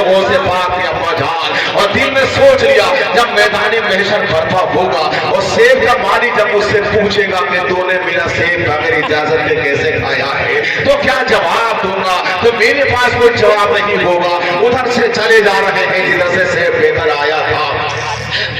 तो वो से पाक की अम्मा जान, और दिल में सोच लिया जब मैदान महशर बर्पा होगा और सेब का मालिक जब उससे पूछेगा कि तूने मेरा सेब का मेरी इजाजत में कैसे खाया है, तो क्या जवाब दूंगा? तो मेरे पास कोई जवाब नहीं होगा। उधर से चले जा रहे हैं जिधर से सेब लेकर आया था।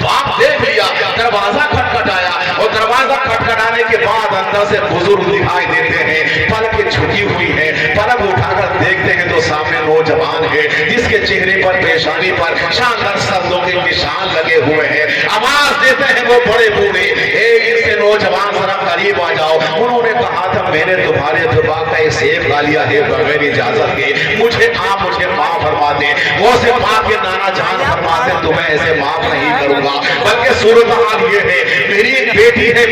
बाप देख लिया, दरवाजा खटखटाया और दरवाजा खटखटाने के बाद अंदर से बुजुर्ग दिखाई देते हैं, पलकें झुकी हुई है, पलक उठाकर देखते हैं तो सामने नौजवान है जिसके चेहरे पर पेशानी पर शानदार सब्जों के निशान लगे हुए हैं। आवाज देते हैं वो बड़े बूढ़े, इससे नौजवान जरा करीब आ जाओ। उन्होंने कहा था मैंने तुम्हारे बाग का एक सेब खा लिया है बगैर इजाजत के, मुझे माफ फरमा दे। वो से बाप के नाना जान फरमाते तुम्हें ऐसे माफ नहीं करूंगा, बल्कि सूरत हाल ये है मेरी एक बेटी है,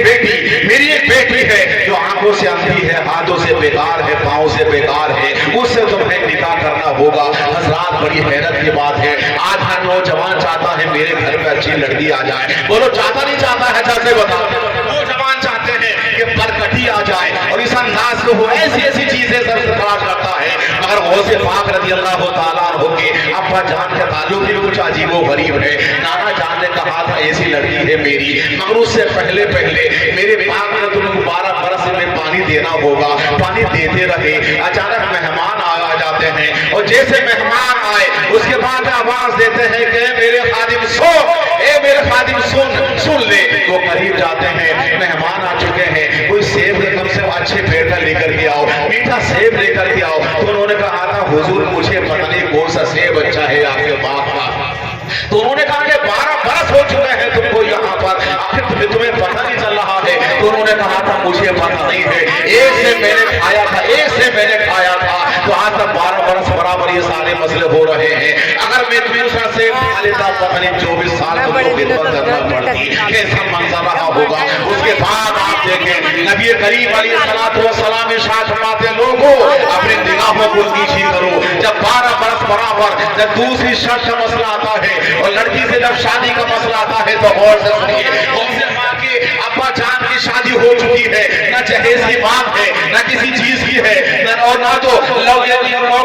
मेरी एक बेटी है जो आंखों से अंधी है, हाथों से बेकार है, पांव से बेकार है, उससे तुम्हें निकाह करना होगा। हजरात बड़ी हैरत की बात है, आज हर नौजवान चाहता है मेरे घर में अच्छी लड़की आ जाए। बोलो चाहता नहीं चाहता है? जैसे बताओ, नौजवान चाहते हैं कि बरकती आ जाए और इस अंदाज को वो ऐसी चीजें सब तलाश करता है। मगर गौसे पाक रज़ी अल्लाह तआला अन्हु के अब्बा जान के ताल्लुक भी कुछ अजीबो गरीब है। नाना जान ने कहा था ऐसी लड़की है मेरी, मगर उससे पहले मेरे पाक ने तुमको 12 बरस में पानी देना होगा। पानी देते रहे, अचानक मेहमान आ जाते हैं और जैसे मेहमान आए उसके बाद आवाज देते हैं कि मेरे खादिम सुन ले। वो करीब जाते हैं, मेहमान आ चुके हैं, कोई सेब कम से अच्छे पेड़ का लेकर के आओ, मीठा सेब लेकर के आओ। तो उन्होंने कहा था हुजूर मुझे पता नहीं कौन सा सेब अच्छा है आपके बाप का। तो उन्होंने कहा कि 12 बरस हो चुके हैं तुमको यहाँ पर, आखिर तुम्हें पता नहीं चल रहा है? तो उन्होंने कहा था मुझे पता नहीं है, एक से मैंने खाया था, तो आज तक 12 बरस बराबर ये सारे मसले हो रहे हैं। अगर मैं दूसरा से खा लेता पता नहीं 24 साल तुमको खिदमत करना पड़ती, कैसा मंजर रहा होगा। उसके बाद आप देखें नबी करीम अलैहिस्सलातु वस्सलाम इरशाद फरमाते लोगों अपनी निगाहों को नीची करो। जब 12 बरस बराबर जब दूसरी शर्त का मसला आता है और लड़की से जब शादी का मसला आता है तो गौर से सुनिए, उनसे माँ के अब्बा जान की शादी हो चुकी है, न जहेज की मांग है, न किसी चीज की है, न तो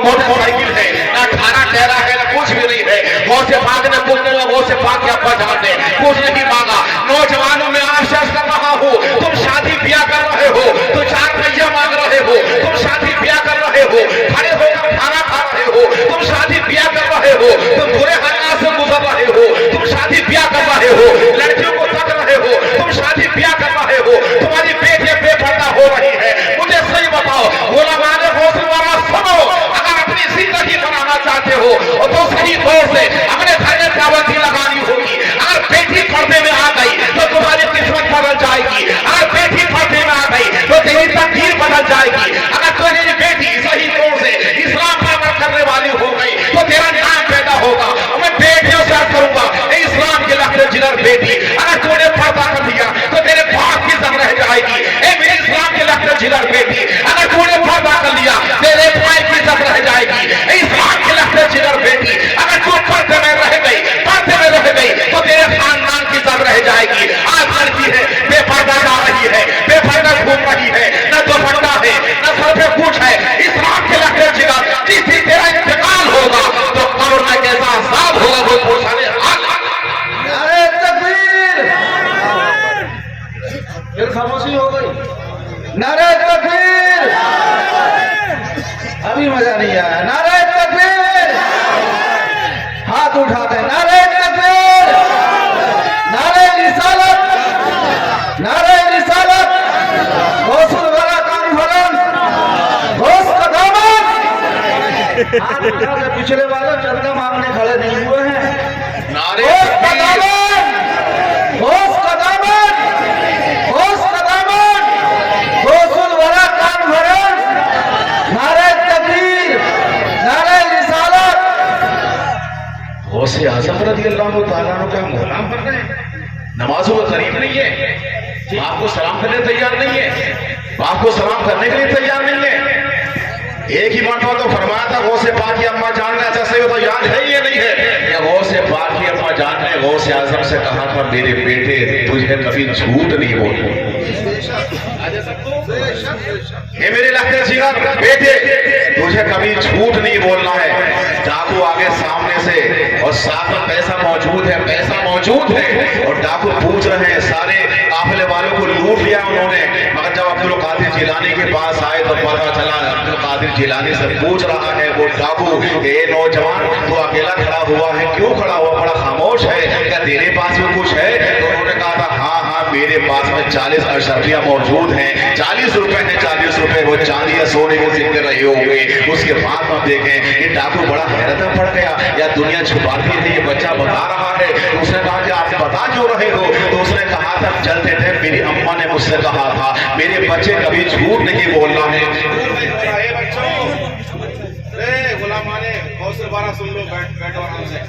मोटरसाइकिल है, न 18 टहरा है, न कुछ भी नहीं है। गौर से पाक ने कुछ नहीं, गौर से पाक के अब्बा जान ने कुछ नहीं मांगा। नौजवानों में आश्वास कर रहा हूँ, तुम शादी ब्याह कर रहे हो तो 4 पहिया मांग रहे हो, तुम शादी ब्याह कर रहे हो, खड़े होकर खाना खा रहे हो, तुम शादी ब्याह कर रहे हो, तुम बुरे हालात से गुजर रहे हो, तुम शादी ब्याह कर रहे हो, लड़कियों को तक रहे हो, तुम शादी ब्याह कर रहे हो, तुम्हारी बेटे बेपर्दा हो रही है। मुझे सही बताओ, गुलामाने हौसले वाला सुनो, अगर अपनी जिंदगी बनाना चाहते हो तो सही तौर से अपने घर में पाबंदी लगानी होगी। अगर बेटी पर्दे में आ गई तो तुम्हारी किस्मत बदल जाएगी, अगर बेटी पर्दे में आ गई तो तेरी तकदीर बदल जाएगी। अगर तुम्हारी बेटी सही तौर से इस्लाम पर अमल करने वाली हो गई तो तेरा नाम पैदा होगा। मैं बेटियों से अर्ज करूंगा, इस्लाम के लखनऊ जिगर बेटी, अगर तूने पर्दा कर दिया तो तेरे बाप की इज्जत रह जाएगी। मेरे इस्लाम के लखनऊ जिगर बेटी, अगर तूने पर्दा कर लिया तेरे भाई की इज्जत रह जाएगी। इस्लाम के लखनऊ जिगर बेटी, अगर तू पर्दे में रह गई तो तेरे खानदान की इज्जत रह जाएगी। आज लड़की है बेपर्दा जा रही है, बेपर्दा घूम रही है, न दुपट्टा है न सर पे कुछ है। इस्लाम के लखनऊ जिगर जिस दिन तेरा इंतकाल होगा तो कब्र में कैसा अज़ाब होगा वो पूछने नारे तकबीर, फिर खामोशी हो गई। नारे तकबीर, अभी मजा नहीं आया। नारे तकबीर, हाथ उठाते नारे तकबीर, नारे रिसालत, नारे रिसालत, गौसुल वाला कॉन्फ्रेंस, गौस का दामन। हाथ उठाते पिछले वाले चंदा मांगने खड़े नहीं हुए हैं। नारे गौस का दामन, गौस का दामन, गौस का दामन, गौसुल वाला कॉन्फ्रेंस, नारे तकबीर, नारे रिसालत। गौसे आज़म रज़ियल्लाहु ताला अन्हु का गुलाम बन रहे हैं, नमाजों में करीब नहीं है, बाप को सलाम करने तैयार नहीं है, बाप को सलाम करने के लिए तैयार नहीं है। एक ही मरतबा तो फरमाया था गौसे पाक की अम्मा जान ने, अच्छा से तो याद है ये नहीं है, या गौसे पाक की अम्मा जान ने गौसे आज़म से कहा था मेरे बेटे तुझे कभी झूठ नहीं बोलूं। ये मेरे लगते जिगर बेटे, तुझे कभी झूठ नहीं बोलना है। डाकू आगे सामने से और साथ में पैसा मौजूद है, पैसा मौजूद है, और डाकू पूछ रहे हैं, सारे काफिले वालों को लूट लिया उन्होंने। मगर जब अब्दुल कादिर जिलानी के पास आए तो पता चला अब्दुल कादिर जिलानी से पूछ रहा है वो डाकू, ये नौजवान तो अकेला खड़ा हुआ है, क्यों खड़ा हुआ, बड़ा खामोश है, क्या तेरे पास में कुछ है? तो उन्होंने कहा था हाँ हाँ मेरे पास में 40 अशर्फिया मौजूद हैं, 40 रुपए है, 40 रुपए वो चांदी या सोने के सिक्के रहे होंगे। उसके बाद में देखें ये डाकू बड़ा हैरत में पड़ गया, या दुनिया छुपाती है, ये बच्चा बता रहा है। तो उसने कहा कि आप बता क्यों रहे हो? तो उसने कहा था चलते थे, मेरी अम्मा ने मुझसे कहा था मेरे बच्चे कभी झूठ नहीं बोलना है। गुलामाने हौसले बारा सुन लो, बैठो आराम से।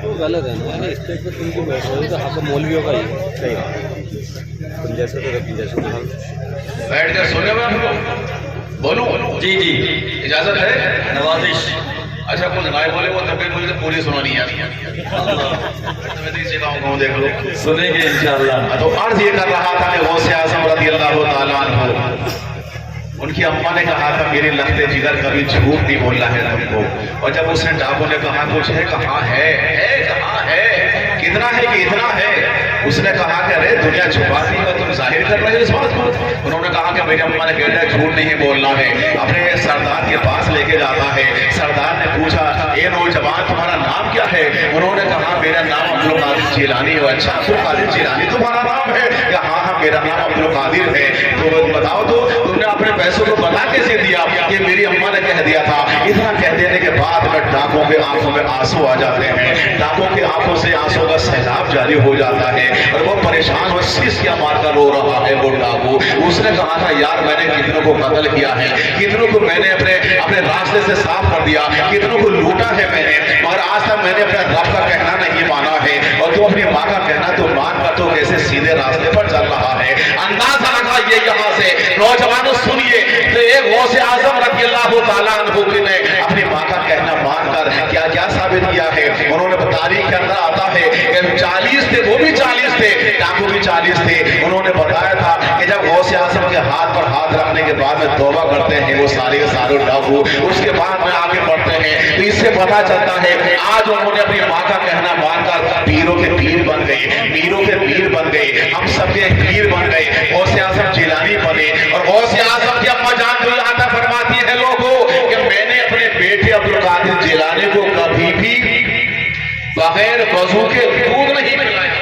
तो गलत है ना, स्टेज पे तुम क्यों बैठ रहे हो? तो हक मौलवियों का ही सही तुम जैसे तो रखी जैसे तो बैठ कर सुने में आपको बोलूं? जी जी इजाजत है? नवाजिश अच्छा कुछ गाय बोले वो तब मुझे तो पूरी सुनानी आती है। मैं तो इसे गाँव देख लो, सुनेंगे इंशाअल्लाह। तो अर्ज ये कर रहा था कि गौसे आज़म रज़ियल्लाहु ताला अन्हु, उनकी अम्मा ने कहा था मेरे लगते जिगर कभी झूठ नहीं बोलना है तुमको। और जब उसने डाकू ने कहा कुछ है, कहाँ है कहाँ है, कितना है कि इतना है? उसने कहा कि अरे दुनिया छुपाती है, तुम जाहिर कर रहे हो इस बात को। उन्होंने कहा कि मेरी अम्मा ने कहता है झूठ नहीं बोलना है। अपने सरदार के पास लेके जाता है। सरदार ने पूछा ये नौजवान तुम्हारा नाम क्या है? उन्होंने कहा मेरा नाम अब्दुल कादिर जिलानी है। अच्छा अब्दुल कादिर जिलानी तुम्हारा नाम है? हाँ हाँ मेरा नाम अब्दुल कादिर है। तो बताओ तो तुमने अपने पैसों को बता कैसे दिया? ये मेरी अम्मा ने कह दिया था। इतना कह देने के बाद में डाकुओं के आंखों में आंसू आ जाते हैं। डाकुओं की आंखों से आंसू का सैलाब जारी हो जाता है और वो परेशान हो शीशियां मारकर रो रहा है वो डाकू। उसने कहा था यार मैंने कितनों को कत्ल किया है, कितनों को मैंने अपने रास्ते से साफ कर दिया, कितनों को लूटा है मैंने, मगर आज तक मैंने अपने रब का कहना नहीं माना है। और तू अपनी माँ का कहना तो मान कर तो कैसे सीधे रास्ते पर चल रहा है। अंदाजा लगाइए यहाँ से नौजवानों सुनिए, तो एक गौसे आज़म रज़ियल्लाहु ताला अन्हु ने अपनी माँ का कहना मानकर क्या क्या साबित किया है। उन्होंने तारीख के अंदर आता है कि 40 थे, वो भी 40 थे, डाकू भी 40 थे। उन्होंने बताया था कि जब गौसे आज़म के हाथ पर हाथ रखने के बाद में तौबा करते हैं वो सारे के सारे डाकू, उसके बाद में आगे बढ़ते हैं। तो इससे पता चलता है आज उन्होंने अपनी माँ का कहना मानकर पीरों के पीर बन गए, पीरों के पीर बन गए, हम सबके पीर बन गए, गौसे आज़म जिलानी बने। और गौसे आज़म की अम्मा जान जो यहाँ तक फरमाती है लोगों कि मैंने अपने बेटे अब्दुल कादिर जिलानी को कभी भी बगैर वजू के दूध नहीं पिलाया।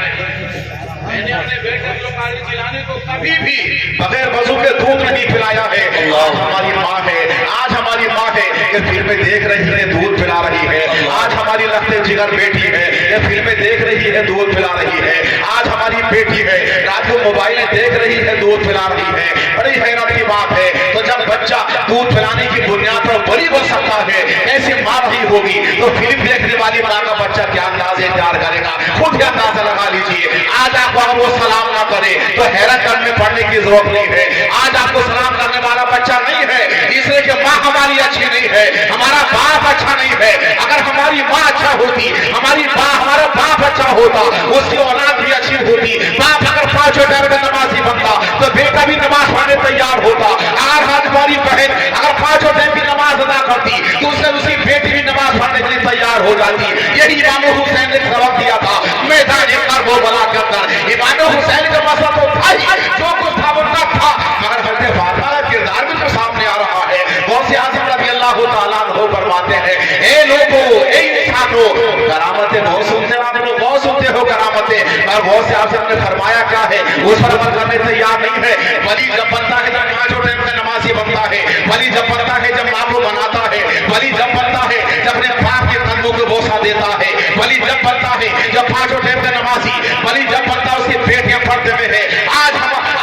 मैंने अपने बेटे अब्दुल कादिर जिलानी को कभी भी बगैर वजू के दूध नहीं पिलाया है। आज हमारी माँ है, आज हमारी माँ है ये फिल्में देख रही है, दूध पिला रही है। आज हमारी लगते जिगर बेटी है ये फिल्में देख रही है, दूध पिला रही है। आज हमारी बेटी है रात को मोबाइलें देख रही है, दूध पिला रही है। बड़ी हैरत की बात है। तो जब बच्चा दूध पिलाने की बुनियाद पर बड़ी बन सकता है, ऐसी माँ रही होगी, तो फिल्म देखने वाली माँ का बच्चा क्या अंदाज इख्तियार करेगा, खुद ही अंदाजा लगा लीजिए। आज आपको अगर वो सलाम ना करे तो हैरत करने पड़ने की जरूरत नहीं है। आज आपको सलाम करने वाला बच्चा नहीं है इसलिए कि माँ हमारी अच्छी नहीं है, हमारा बाप अच्छा नहीं है। अगर हमारी माँ अच्छा होती, हमारा बाप अच्छा होता, उसकी औलाद भी अच्छी होती। बाप अगर 5 टाइम में नमाजी बनता तो बेटा भी नमाज पढ़ने तैयार होता। अगर आज हमारी बहन अगर 5 टाइम की नमाज अदा करती तो उसकी बेटी भी नमाज पढ़ने के लिए तैयार हो जाती। यही इमाम हुसैन ने सबक दिया था मैदान करबला के अंदर। इमाम हुसैन का मसला तो था ही, जो कुछ था वो तब था, मगर हज़रत फातिमा का किरदार भी तो सामने आ रहा है। गौसे आज़म रज़ियल्लाहु ताला अन्हु फरमाते हैं ए लोगों, ए इंसानों, करामतें बहुत सुनते हो, आप लोग बहुत सुनते हो करामतें, मगर गौसे आज़म ने फरमाया क्या है उस पर अमल करने तैयार नहीं है। वली जब बनता है जब 5 टाइम का नमाजी बनता है, वली जब बनता है जब माँ को बनाता है, वली जब बनता है जब अपने बाप के कदमों को बोसा देता है, वली जब बनता है जब 5 टाइम का नमाजी, वली जब बनता है उसकी बेटियां पर्दे में है।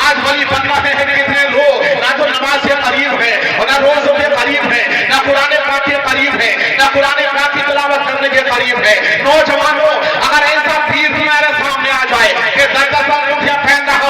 आज वली बनना है कितने लोग ना तो नमाज के करीब है और ना रोजों के करीब है, ना कुरान पाक के करीब है, ना कुरान पाक की तिलावत करने के करीब है। नौजवानों अगर ऐसा पीर तुम्हारे सामने आ जाए कि 10-10 रुपया पहन रहा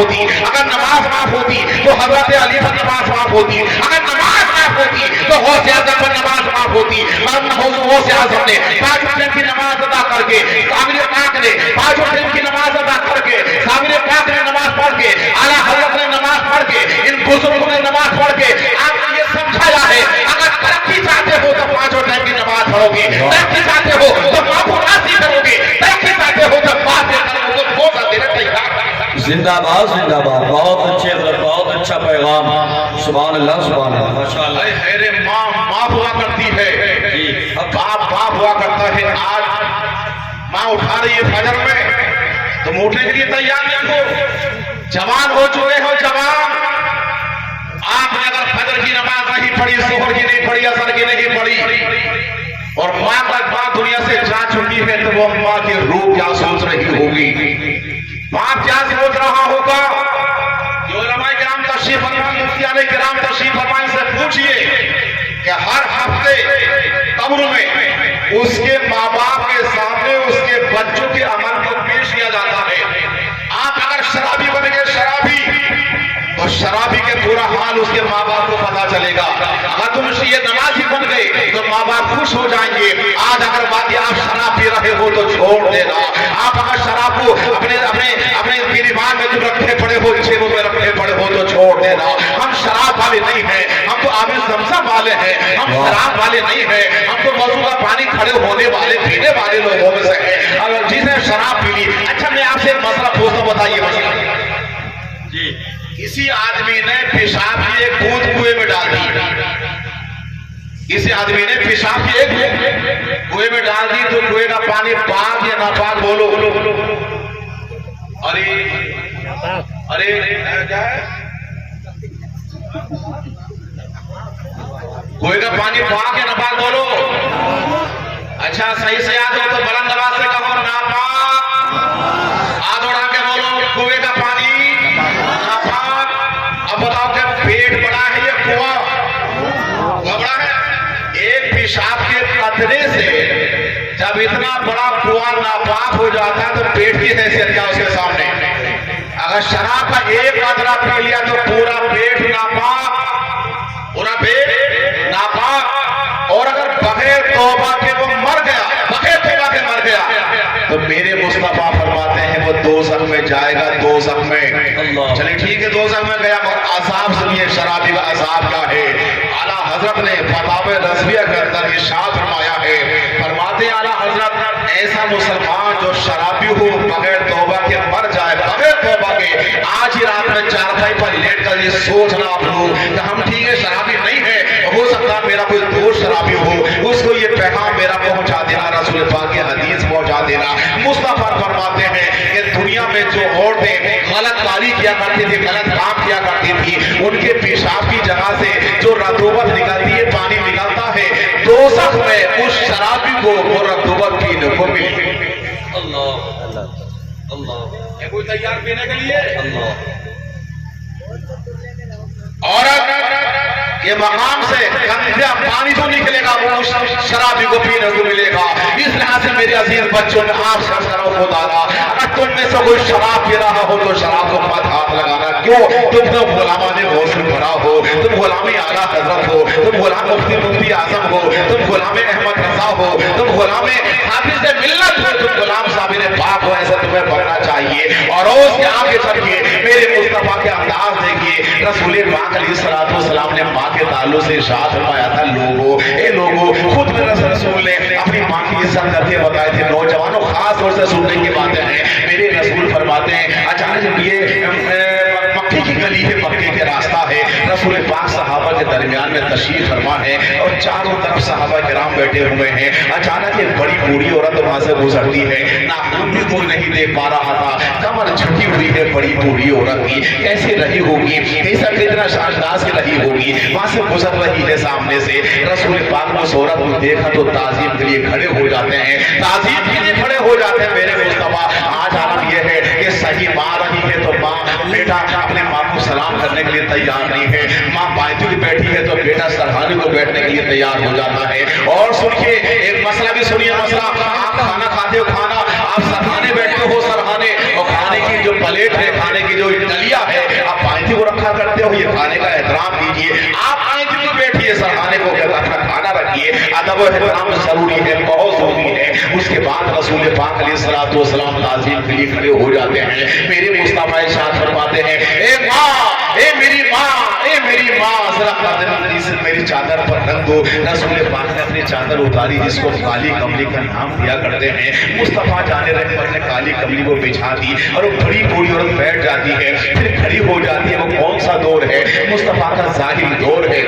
ہوتی, اگر نماز معاف ہوتی تو حضرت علی پر نماز معاف ہوتی, اگر نماز معاف ہوتی تو غوث اعظم پر نماز معاف ہوتی. غوث اعظم نے 5 وقت کی نماز ادا کر کے, سامنے پاک نے 5 وقت کی نماز ادا کر کے, سامنے پاک نے نماز پڑھ کے, اعلیٰ حضرت نے نماز پڑھ کے, ان بزرگوں نے نماز پڑھ کے آپ کو یہ سمجھایا ہے اگر ترقی چاہتے ہو تو 5 وقت کی نماز پڑھو گے, ترقی چاہتے ہو تو معافی کرو گے, ترقی چاہتے ہو تو بات کرو گے, بہت دینا تیار. زندہ باد زندہ باد. بہت اچھے حضرت, بہت اچھا پیغام. سبحان اللہ سبحان اللہ. ماشاء اللہ. خیر ماں ہوا کرتی ہے, باپ ہوا کرتا ہے. آج ماں اٹھا رہی ہے فجر میں تو اٹھنے کے لیے تیار نہیں ہو, جوان ہو چکے ہو, جوان آپ نے اگر فجر کی نماز نہیں پڑھی, ظہر کی نہیں پڑھی, عصر کی نہیں پڑھی اور ماں کا بات دنیا سے جا چکی ہے تو وہ ماں کی روح کیا سوچ رہی ہوگی, ماں کیا سوچ رہا ہوگا. جو علماء کرام تشریف فرمائے, مفتیان کرام تشریف فرمائے سے پوچھئے کہ ہر ہفتے قبر میں اس کے ماں باپ کے سامنے اس کے بچوں کے عمل کو پیش کیا جاتا ہے. آپ اگر شرابی بن گئے, شرابی, تو شرابی کے پورا حال اس کے ماں باپ کو پتا چلے گا. اگر تم یہ نمازی بن گئے تو ماں باپ خوش ہو جائیں گے. آج اگر بات آپ شراب پی رہے ہو تو چھوڑ دینا. آپ اگر شراب کو اپنے گریبان میں جو رکھے پڑے ہو, جیبوں میں رکھے پڑے ہو تو چھوڑ دینا. ہم شراب والے نہیں ہیں, ہم تو آب زمزم والے ہیں, ہم شراب والے نہیں ہیں, ہم تو موضوع کا پانی کھڑے ہونے والے پینے والے لوگوں میں سے ہیں. اگر جس نے شراب پی لی, اچھا میں آپ سے ایک مسئلہ پوچھتا ہوں, بتائیے مسئلہ. جی کسی آدمی نے پیشاب کی ایک بوند کنویں میں ڈال دی, کسی آدمی نے پیشاب کی ایک کنویں میں ڈال دی تو کنویں کا پانی پاک یا ناپاک بولو. ارے کیا ہے, کنویں کا پانی پاک یا ناپاک بولو. اچھا صحیح سے یاد ہو تو بلند آواز سے کہو ناپاک. ہاتھ اڑا کے بولو کنویں کا پانی ناپاک. اب بتاؤ کہ پیٹ بڑا ہے یا کنواں بڑا ہے؟ ایک پیشاب کے قطرے سے جب اتنا بڑا کنواں ناپاک ہو جاتا ہے تو پیٹ کی حیثیت کیا اس کے سامنے. اگر شراب کا ایک قطرہ پی لیا تو پورا پیٹ ناپاک, پورا پیٹ ناپاک. اور اگر بغیر توبہ کے وہ مر گیا, بغیر توبہ کے مر گیا, تو میرے مصطفیٰ فرماتے ہیں وہ دوزخ میں جائے گا, دوزخ میں. چلیں ٹھیک ہے, دوزخ میں گیا. اور عذاب سنیے شرابی کا عذاب کیا ہے. اعلیٰ حضرت نے فتاوی رضویہ کے اندر ارشاد فرمایا ہے, فرماتے ہیں اعلیٰ حضرت ایسا مسلمان جو شرابی ہو, بغیر توبہ کے مر جائے, بغیر توبہ کے, آج ہی رات میں چارپائی پر لیٹ کر یہ سوچنا آپ لوگ کہ ہم ٹھیک ہے شرابی نہیں ہے, ہو سکتا میرا کوئی دوست شرابی ہو, اس کو یہ پیغام میرا پہنچا دینا, رسول پاک کی حدیث پہنچا دینا. مصطفیٰ فرماتے ہیں کہ دنیا میں جو عورتیں غلط کاری کیا کرتی تھی, غلط کام کیا کرتی تھی, ان کے پیشاب کی جگہ سے جو رطوبت نکلتی ہے, پانی نکلتا ہے, دوزخ میں اس شرابی کو وہ رطوبت پینے کو ملے. اللہ اللہ اللہ. کوئی تیار پینے کے لیے اللہ. عورت کے مقام سے گندا پانی جو نکلے گا وہ شرابی کو پینے کو ملے گا. اس لحاظ سے میرے عزیز بچوں میں آپ سے کرو خدا را, اگر تم میں سے کوئی شراب پی رہا ہو تو شراب کو مت ہاتھ لگانا. کیوں؟ تم تو غلامان غوث بھرا ہو, تم غلام اعلیٰ حضرت ہو, تم غلام مفتی اعظم ہو, تم غلام احمد رضا ہو, تم غلام حافظ ملت ہو, تم غلام صابر پاک ہو. ایسا تمہیں بننا چاہیے. اور روز کے آگے چل کے میرے مصطفیٰ کے انداز دیکھیے. رسول پاک علیہ الصلوۃ والسلام نے ماں کے تعلق سے ارشاد فرمایا تھا, لوگوں اے لوگوں, خود میں رسول نے اپنی ماں کی عزت کرتے بتائے تھے. نوجوانوں خاص طور سے سننے کی باتیں ہیں. میرے رسول فرماتے ہیں اچانک یہ مکے کی گلی ہے, مکے کے راستہ ہے, رسول پاک صحابہ کے درمیان میں تشریف فرما ہے اور چاروں طرف صحابہ کرام بیٹھے ہوئے ہیں. اچانک ایک بڑی بوڑھی عورت وہاں سے گزرتی ہے, ناخن بھی دور نہیں دیکھ پا رہا تھا, کمر جھکی ہوئی ہے. بڑی بوڑھی عورت کی کیسے رہی ہوگی, کیسا کتنا شانداز کی رہی ہوگی, وہاں سے گزر رہی ہے سامنے سے. رسول پاک نے اس عورت کو دیکھا تو تعظیم کے لیے کھڑے ہو جاتے ہیں, تعظیم کے لیے کھڑے ہو جاتے ہیں. میرے مصطفیٰ آج عالم یہ ہے کہ صحیح ماں رہی ہے تو ماں, بیٹا اپنے ماں کو سلام کرنے کے لیے تیار نہیں ہے, ماں بائتل بیٹھی ہے تو بیٹا سرحانے کو بیٹھنے کے لیے تیار ہو جاتا ہے. اور سنیے ایک مسئلہ بھی سنیے, مسئلہ آپ کھانا کھاتے ہو, کھانا آپ سرحانے بیٹھتے ہو, سرحانے, اور کھانے کی جو پلیٹ ہے, کھانے کی جو ڈلیا समझते हो, ये खाने का एहतराम कीजिए। आप आए थे तो बैठिए, सरहाने को अपना खाना रखिए। अदब और एहतराम जरूरी है, बहुत जरूरी है। उसके बाद रसूल पाक अलैहिस्सलातु वस्सलाम ताज़ीम के लिए खड़े हो जाते हैं। मेरे मुस्तफा इरशाद फरमाते हैं, ए माँ, ए मेरी माँ, ए मेरी माँ, जरा मेरी चादर पर रख दो। रसूल पाक ने अपनी चादर उतारी, जिसको काली कमली का नाम दिया करते हैं। मुस्तफा जाने रहमत ने काली कमली को बिछा दी और वो बड़ी बूढ़ी औरत बैठ जाती है, फिर खड़ी हो जाती है। वो कौन सा दौर है? मुस्तफा का ज़ाहिरी दौर है,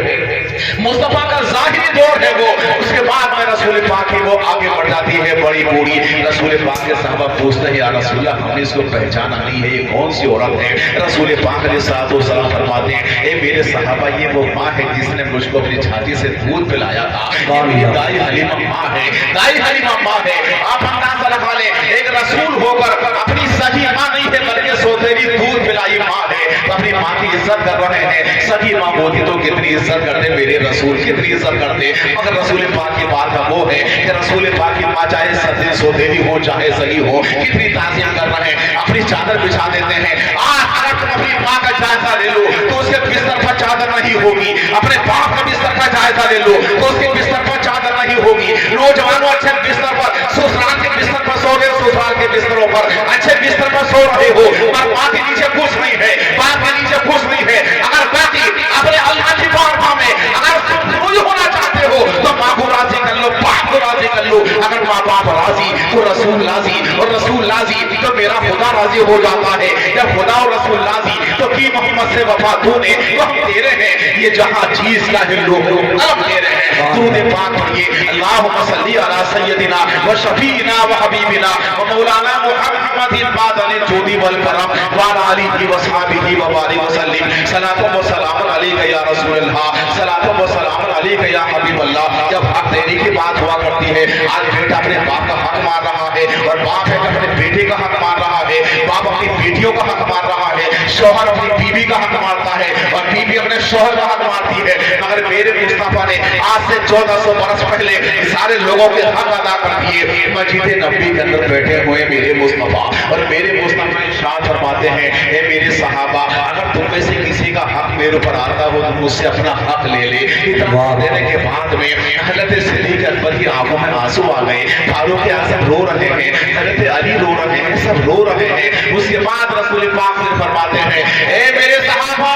मुस्तफा का ज़ाहिरी दौर है वो। उसके बाद में रसूल पाक की वो आगे बढ़ जाती है, बड़ी बूढ़ी। रसूल पाक के सहाबा पूछते हैं, या रसूल अल्लाह, हमने इसको पहचाना नहीं है, ये कौन सी औरत है? रसूल पाक अलैहिस्सलातु वस्सलाम फरमाते हैं, ए मेरे सहाबा, ये वो माँ है जिसने मुझको अपनी छाती से दूध पिलाया था। ये मेरी दाई हलीमा माँ है, दाई हलीमा माँ है। आप अंदाज़ा लगा लें, एक रसूल होकर अपनी सही माँ नहीं है बल्कि सौतेली दूध पिलाई माँ है, तो अपनी माँ की इज्जत कर रहे हैं। सही माँ होती तो कितनी इज्जत करते मेरे रसूल, कितनी इज्जत करते। मगर रसूल पाक की बात वो है कि रसूल पाक की माँ चाहे सती सौतेली हो चाहे सही हो, कितनी ताज़ीम कर रहे हैं, अपनी चादर बिछा देते हैं। आज अगर तुम अपनी माँ का जायजा ले लो तो उसके बिस्तर पर चादर नहीं होगी, अपने बाप के बिस्तर का जायजा ले लो तो उसके बिस्तर पर चादर नहीं होगी। नौजवानों, अच्छे बिस्तर पर, ससुराल के बिस्तर पर सो रहे हो, ससुराल के बिस्तरों पर अच्छे बिस्तर पर सो रहे हो, पर माँ के नीचे कुछ नहीं है, बाप के नीचे कुछ नहीं है। अगर बाकी अपने अल्लाह की बारगाह में अगर तुम खुश होना चाहते हो तो माँ को राजी कर लो, बाप को राजी कर लो। अगर माँ बाप राजी तो रसूल राजी, और रसूल राजी तो मेरा खुदा राजी हो जाता है। जब खुदा और रसूल राजी तो की मोहम्मद से वफा तूने तो हम तेरे हैं, ये जहां चीज का है लोग अब तेरे हैं। दुरूद पाक पढ़िए, अल्लाहुम्मा सल्ली अला सय्यदिना व शफीना व हबीबिना व मौलाना मुहम्मदिन बादल जोदी वल करम व अला आलिहि व सहाबिहि व बारिक वसल्लिम। सलातो व सलाम अलैका या रसूल अल्लाह, सलातो व सलाम अलैका या हबीब अल्लाह। जब हक देने की बात हुआ करती है, आज बेटा अपने बाप का हक मार रहा है और बाप है अपने बेटे का हक मार रहा है, बाप अपनी बेटियों का हक मार रहा है, शौहर अपनी बीवी का हक मारता है और बीवी अपने शौहर का हक मारती है। मगर मेरे मुस्तफा ने आज से 1400 बरस पहले सारे लोगों के हक अदा कर दिए। मस्जिद नबी के अंदर बैठे हुए मेरे मुस्तफा, और मेरे मुस्तफा इरशाद फरमाते हैं, ए मेरे सहाबा, अगर तुम में से किसी का हक मेरे ऊपर आता हो तो मुझसे अपना हक ले ले। इतना देने के बाद में हज़रत सिद्दीक़ अकबर की आंखों में आंसू आ गए, फारूक आज़म रो रहे हैं, हज़रत अली रो रहे हैं, सब रो रहे हैं। उसके बाद रसूल पाक ने फरमाते हैं, ए मेरे सहाबा,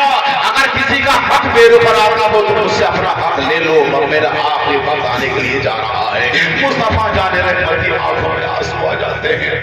अगर किसी का हक मेरे ऊपर आता हो तो मुझसे अपना हक ले लो, मेरा आखिरी वक्त आने के लिए जा रहा है। मुस्तफा जाने रहमत की आंखों में आंसू आ जाते हैं।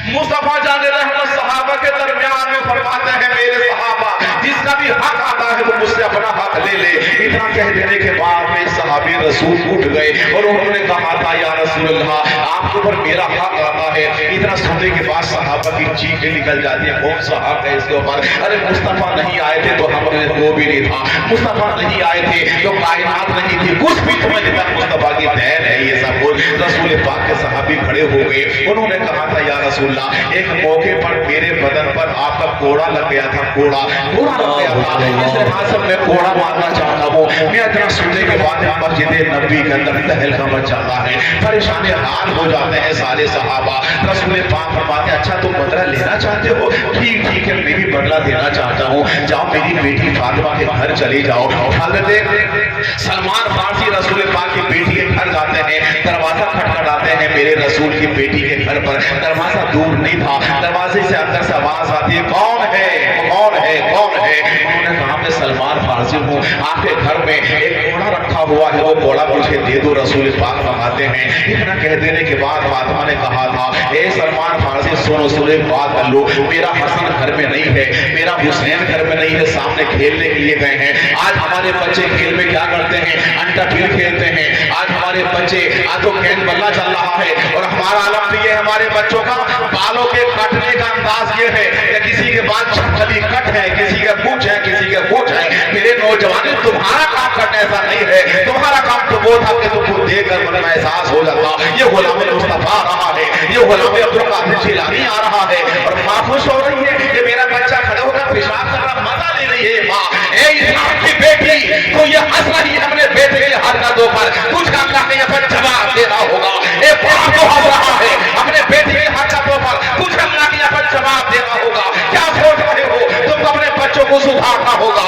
मुस्तफा जाने रहमत सहाबा के दरमियान में फरमाते हैं, मेरे सहाबा, जिसका भी हक आता है वो मुझसे अपना हक ले ले। इतना कह देने के बाद में सहाबी रसूल उठ गए और उन्होंने कहा था, या रसूल अल्लाह, आपके ऊपर मेरा हक आता है। इतना सुनने के बाद सहाबा की चीखें निकल जाती है, कौन सा हक है इसके ऊपर? अरे मुस्तफा नहीं आए थे तो हमने वो भी नहीं था, मुस्तफा नहीं आए थे तो कायनात नहीं थी, कुछ भी समझ तक मुस्तफा की देन है ये सब कुछ। रसूल पाक के सहाबी खड़े हो गए, उन्होंने कहा था, या रसूलल्लाह, एक मौके पर मेरे बदन पर आपका कोड़ा लग गया था, कोड़ा लग गया था, इस लिहाज से मैं कोड़ा मारना चाहता हूँ। मैं इतना सुनने के बाद मस्जिद नबी के अंदर तहलका मच जाता है, परेशान हाल हो जाते हैं सारे सहाबा। रसूल पाक फरमाते, अच्छा तुम बदला लेना चाहते हो? ठीक है, मैं भी बदला देना चाहता हूँ, जाओ मेरी बेटी फातिमा के घर चले जाओ। हज़रत सलमान फारसी रसूल पाक की बेटी के घर जाते हैं, दरवाजा खटखटाते हैं मेरे रसूल की बेटी के घर पर। दरवाजा दूर नहीं था, दरवाजे से अंदर से आवाज आती है, कौन है, कौन है, कौन है? उन्होंने कहा, मैं सलमान फारसी हूँ, आपके घर में एक घोड़ा रखा हुआ है, वो घोड़ा मुझे दे दो। रसूल पाक फरमाते हैं, इतना कह देने के बाद फातिमा ने कहा था, ए सलमान फारसी, सुनो एक बात कर लो, मेरा हसन घर में नहीं है, मेरा हुसैन घर में नहीं है, सामने खेलने के लिए गए हैं। आज हमारे बच्चे खेल में क्या करते हैं? अंडा बिल खेलते हैं। आज हमारे बच्चे आज तो गेंद बल्ला चल रहा है, और हमारा आलम भी है, हमारे बच्चों का बालों के काटने का अंदाज ये है कि किसी के बाल छली कट है, किसी का पूछ है, किसी का पूछ है। मेरे नौजवानों, तुम्हारा काम करना ऐसा नहीं है, तुम्हारा काम तो वो था कि तुमको देखकर मन में एहसास हो जाता, ये गुलाम मुस्तफा आ रहा है, ये गुलाम अब्दुल कादिर जिलानी आ रहा है, और माँ खुश हो रही है कि मेरा बच्चा खड़े होकर पेशाब कर रहा, मजा ले रही है माँ। ए इस्लाम की बेटी, तो ये हंस रही है अपने बेटे के हरकतों पर, कुछ अल्लाह के यहाँ पर जवाब देना होगा। ए बाप को हंस रहा है अपने बेटे के हरकतों पर, कुछ अल्लाह के यहाँ पर जवाब देना होगा। क्या सोच रहे हो? तुमको अपने बच्चों को सुधारना होगा,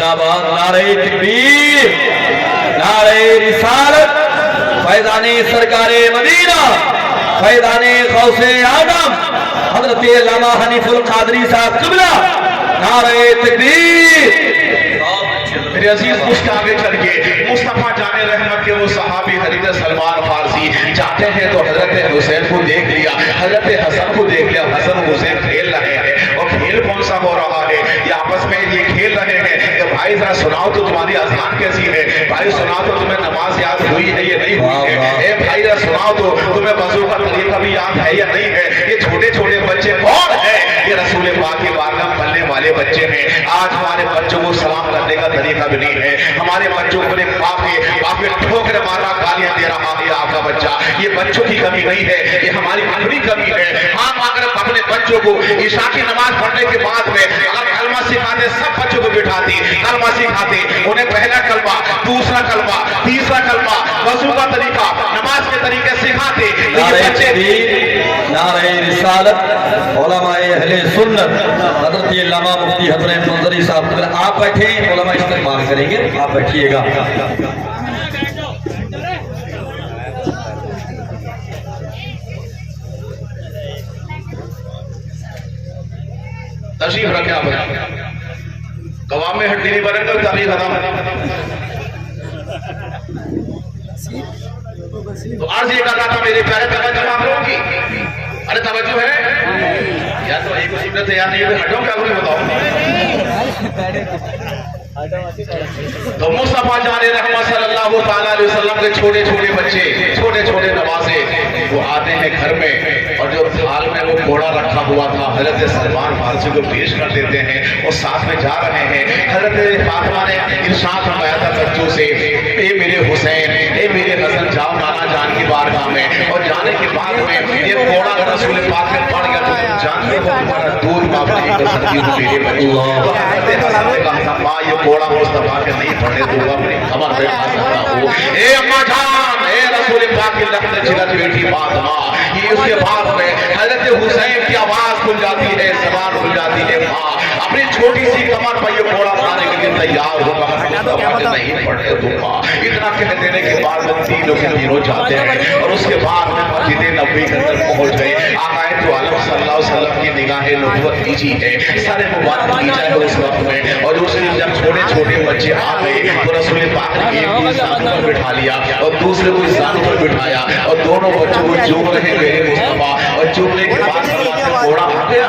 जिंदाबाद नारे तकबीर नारे रिसालत फैज़ाने सरकारे मदीना फैज़ाने गौसे आदम हजरत अल्लामा हनीफुल कादरी साहब क़िबला नारे तकबीर। मेरे अजीज कुछ आगे चल के मुस्तफा जाने रहमत के वो सहाबी हज़रत सलमान फारसी जाते हैं तो हजरत हुसैन को देख लिया, हजरत हसन को देख लिया। हसन हुसैन खेल रहे हैं और खेल कौन सा हो रहा है, ये आपस में ये खेल रहे हैं कि भाई जरा सुनाओ तो तुम्हारी अज़ान कैसी है, भाई सुनाओ तो तुम्हें नमाज याद हुई है या नहीं हुई है, ए भाई जरा सुनाओ तो तुम्हें वज़ू का तरीका भी याद है या नहीं है। ये छोटे छोटे बच्चे कौन है, ये रसूल पाक की बारगाह में पलने वाले बच्चे हैं। आज हमारे बच्चों को सलाम करने का तरीका भी नहीं है, हमारे बच्चों को बाप के ठोकर मारा गालियां दे रहा है आपका बच्चा। ये बच्चों की कमी नहीं है, ये हमारी अपनी कमी है। हम अगर अपने बच्चों को ईशा की नमाज पढ़ने के बाद में अगर कलमा सिखाते, सब बच्चों को बिठाते कलमा सिखाते, उन्हें पहला कलमा, दूसरा कलमा, तीसरा कलमा, वज़ू का तरीका, नमाज के तरीके सिखाते, नारे रिसालत उलमाए अहले सुन्नत हज़रत अल्लामा मुफ्ती हज़रत मंजरी साहब, आप बैठे उलमा इस्तेमाल करेंगे, आप बैठिएगा। तशरीफ रखे आप कवाम में हड्डी नहीं बरकत तारीख खत्म। तो आज ये कहा था मेरे प्यारे तवज्जो आप लोगों की, अरे तवज्जो है या तो एक मुसीबत तैयार नहीं है, हटो क्या बोले बताओ। तो मुस्तफा जाने रहमत सल्लल्लाहु ताला अलैहि वसल्लम के छोटे छोटे बच्चे, छोटे छोटे नवासे वो आते हैं घर में और जो थाल में वो घोड़ा रखा हुआ था हजरत सलमान फारसी को पेश कर देते हैं और साथ में जा रहे हैं। हजरत फातिमा ने इरशाद फरमाया था बच्चों से, ए मेरे हुसैन, ए मेरे हसन, जाओ नाना जान की बारगाह में। और जाने के बाद में ये घोड़ा रसूल पाक में पड़ गया तो तुम जानते हो तुम्हारा दूध माफ नहीं कर सकती हो मेरे बच्चों। तो हजरत हसन ने कहा था माँ ये घोड़ा मुस्तफा के नहीं पड़ने दूंगा, अपनी कमर पे खा सकता हूँ। ए अम्मा जान, ए रसूल पाक की लखत चिलत बेटी फातिमा। ये उसके बाद में हजरत हुसैन की आवाज खुल जाती है, ज़बान खुल जाती है, माँ अपनी छोटी सी कमर पर ये घोड़ा मारने के लिए तैयार होगा, नहीं पड़ने दूंगा। इतना कह देने के बाद में तीनों के तीनों जाते हैं और उसके बाद में मस्जिद नबवी के अंदर पहुंच गए। आकाए तो आलम सल्लल्लाहु अलैहि वसल्लम की निगाहे नबुवत कीजी है, सारे मुबारक कीजा है उस वक्त में। और उसने जब छोटे छोटे बच्चे आ गए तो रसूल पाक ने एक को जान पर बिठा लिया और दूसरे को जान पर बिठाया और दोनों बच्चों को चूम रहे मेरे मुस्तफा। और चूमने के बाद घोड़ा आ गया,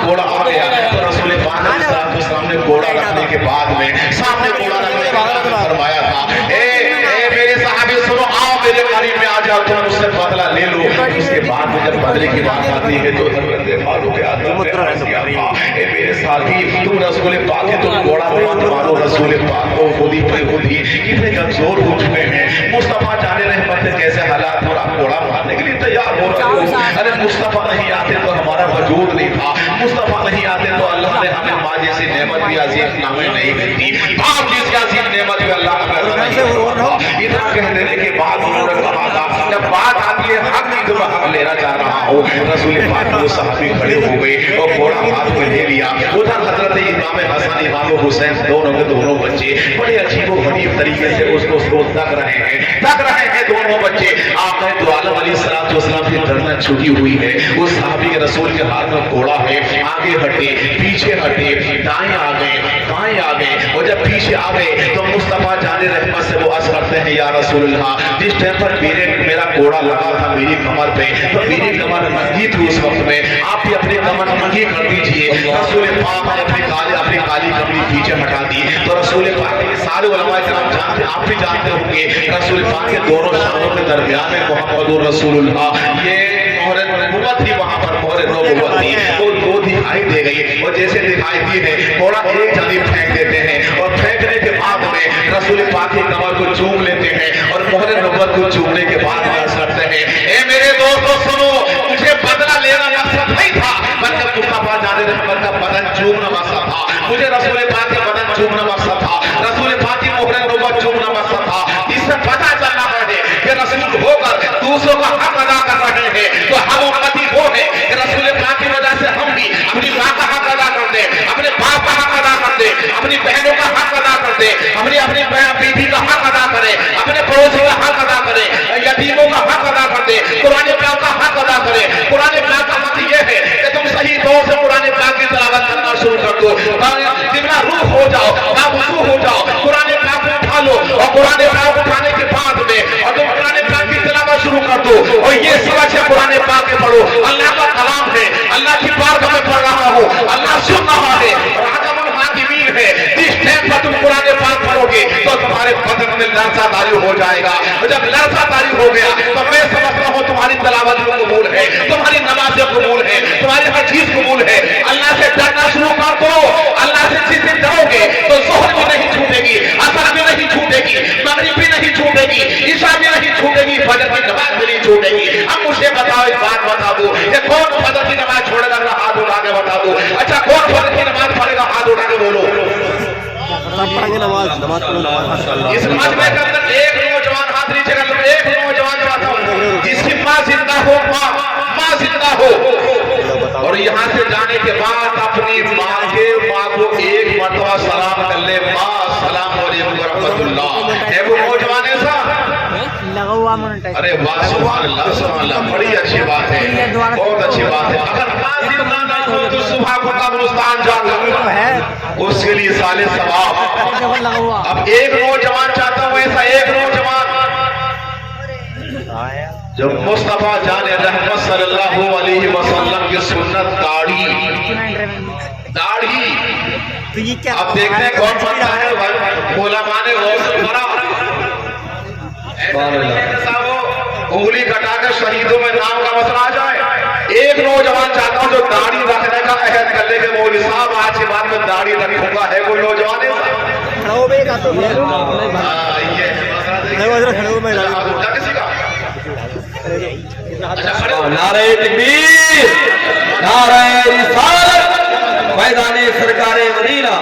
घोड़ा आ गया तो रसूल पाक ने सामने घोड़ा रखने के बाद में सामने घोड़ा रखने के बाद फरमाया था, ए मेरे साहबी सुनो, आओ मेरे करीब में आ जाओ, तुम मुझसे बदला ले लो। उसके बाद में जब बदले की बात आती है तो मेरे साथी तुम रसूल पाक है, तुम घोड़ा मत मारो, रसूल पाक को खुद ही कितने कमजोर हो चुके हैं। मुस्तफा जाने रहमत से कैसे हालात हो रहा, घोड़ा मारने के लिए तैयार हो रहे हो। अरे मुस्तफा नहीं आते तो हमारा वजूद नहीं था, मुस्तफा नहीं आते तो अल्लाह ने हमें माँ जैसी नेमत भी अजीम नामे नहीं मिलती, बाप जैसी अजीम नेमत भी अल्लाह ने इतना कह देने के बाद उन्होंने कहा था, जब बात आती है हक की तो मैं हक लेना चाह रहा हूँ। रसूल पाक वो सहाबी खड़े हो गए और घोड़ा हाथ में ले लिया। उधर हजरत इमाम हसन, इमाम हुसैन, दोनों के दोनों बच्चे बड़े अजीब और गरीब तरीके से उसको तक रहे हैं दोनों बच्चे। आपने तो आलम अलैहिस्सलाम की गर्दन छुटी हुई है, उस सहाबी के रसूल के हाथ में घोड़ा है, आगे हटे, पीछे हटे, दाएं आ गए, बाएं आ गए। और जब पीछे आ गए तो मुस्तफा जाने रहमत से वो अर्ज करते हैं, या रसूलुल्लाह, जिस टाइम पर मेरा घोड़ा लगा था मेरी कमर पे तो मेरी कमर नंगी थी उस वक्त में, आप भी अपनी कमर नंगी कर दीजिए। रसूल पाक ने अपनी काली कमरी पीछे हटा दी तो रसूल पाक के सारे उलमा किराम जानते, आप भी जानते होंगे, रसूल पाक के दोनों शानों के दरमियान में मोहम्मद रसूलुल्लाह ये मोहर नबुव्वत थी, वहां पर मोहर नबुव्वत थी, वो दो दिखाई दे गई। और जैसे दिखाई दी है घोड़ा एक जानिब फेंक देते हैं और फेंकने के बाद में रसूल पाक की कमर को चूम लेते हैं और मोहर नबुव्वत को चूमने के बाद अर्ज करते हैं, ए मेरे दोस्तों सुनो, मुझे बदला लेना मकसद नहीं था, बल्कि मुस्तफा जाने रहमत का बदन चूमना मकसद था। मुझे रसूल पाक के बदन चूमना मकसद था, रसूल पाक की मोहर नबुव्वत चूमना मकसद था। इससे पता चल रहा है कि रसूल होकर दूसरों का हक अदा कर रहे हैं तो हम उम्मती वो है कि रसूल पाक की वजह से हम भी अपनी माँ का हक अदा कर दे, अपने बाप का हक अदा कर दे, अपनी बहनों का हक अदा अपनी बीवी का हक अदा करे, अपने पड़ोसी का हक अदा करे, यतीमों का हक अदा कर दे, कुरान पाक का हक अदा करे। कुरान पाक का मतलब यह है कि तुम सही तौर से कुरान पाक की तिलावत करना शुरू कर दो, जितना रूह हो जाओ, बावजूद हो जाओ, कुरान पाक को उठा लो और कुरान पाक उठाने के बाद में और तुम कुरान पाक की तिलावत शुरू कर दो। और ये समझ है कुरान पाक के पढ़ो, अल्लाह का कलाम है, अल्लाह की बारगाह में पढ़ रहा हूँ, अल्लाह सुन रहा है, हाकिमुल हाकिमीन है। जिस टाइम पर तुम कुरान पाक पढ़ोगे तो तुम्हारे बदन में लरज़ादारी हो जाएगा, और जब लरज़ादारी हो गया तो मैं समझता हूँ तुम्हारी तिलावत कबूल है, तुम्हारी नमाज़ें कबूल है, तुम्हारी हर चीज कबूल है। अल्लाह से डरना शुरू कर दो। अल्लाह से जिस दिन डरोगे तो ज़ोहर भी नहीं छूटेगी, असर भी नहीं छूटेगी, मगरिब भी नहीं छूटेगी, ईशा भी नहीं छूटेगी, फजर की नमाज भी नहीं छूटेगी। अब मुझे बताओ, एक बात बता दो, ये कौन फजर की नमाज छोड़ेगा? हाथ उठा के बता दो। अच्छा, कौन फजर की नमाज पढ़ेगा? हाथ उठा के बोलो। सब पढ़ेंगे नमाज, नमाज पढ़ो, नमाज माशाअल्लाह। इस नमाज में के अंदर एक नौजवान हाथ नीचे कर लो, एक नौजवान बताओ जिसकी माँ जिंदा हो, माँ जिंदा हो, और यहाँ से जाने के बाद अपनी माँ को एक मरतबा सलाम कर ले, माँ सलाम अलैकुम व रहमतुल्लाह। है वो नौजवान ऐसा? लगा हुआ मोनेटाइज। अरे वाह, सुभान अल्लाह, सुभान अल्लाह, बड़ी अच्छी बात है, बहुत अच्छी बात है। अगर माँ जिंदा ना हो तो सुबह को कब्रिस्तान जाना उसके लिए साले सवाब। लगा हुआ। अब एक नौजवान चाहता हूँ, ऐसा एक नौजवान जब मुस्तफा जाने रहमत सल्लल्लाहु अलैहि वसल्लम की सुन्नत दाढ़ी, तो ये क्या? अब देखते हैं कौन बनता है। बोला माने उंगली कटाकर शहीदों में नाम का मसला आ जाए। एक नौजवान चाहता हूँ जो दाढ़ी रखने का अहद कर ले कि मौलवी साहब आज के बाद में दाढ़ी रखूंगा। है कोई नौजवान है? नारे तकबीर, नारे रिसालत, मैदाने सरकारे मदीना।